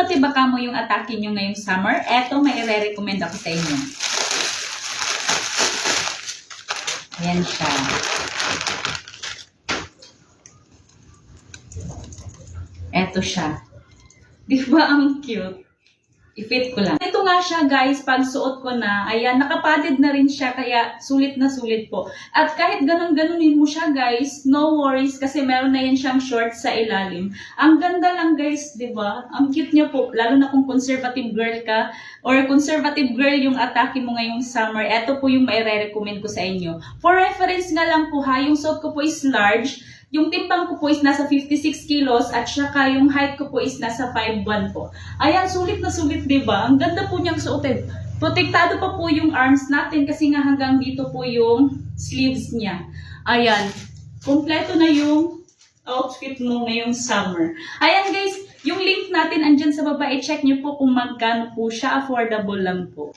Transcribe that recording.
conservative ba kamo yung atake nyo ngayong summer? Eto, may i-recommend ako sa inyo. Ayan siya. Eto siya. Di ba ang cute? I-fit ko lang. Ito nga siya guys, pag suot ko na, ayan, nakapadded na rin siya, kaya sulit na sulit po. At kahit ganun-ganunin mo siya guys, no worries kasi meron na yan siyang shorts sa ilalim. Ang ganda lang guys, di ba? Ang cute niya po, lalo na kung conservative girl ka, or conservative girl yung atake mo ngayong summer, ito po yung mai-recommend ko sa inyo. For reference nga lang po ha, yung suot ko po is large, yung timbang ko po is nasa 56 kilos at saka yung height ko po is nasa 5'1 po. Ayan, sulit na sulit, diba? Ang ganda po niyang suotin. Protektado pa po yung arms natin kasi nga hanggang dito po yung sleeves niya. Ayan, kompleto na yung outfit mo ngayong summer. Ayan guys, yung link natin andyan sa baba, i-check nyo po kung magkano po siya, affordable lang po.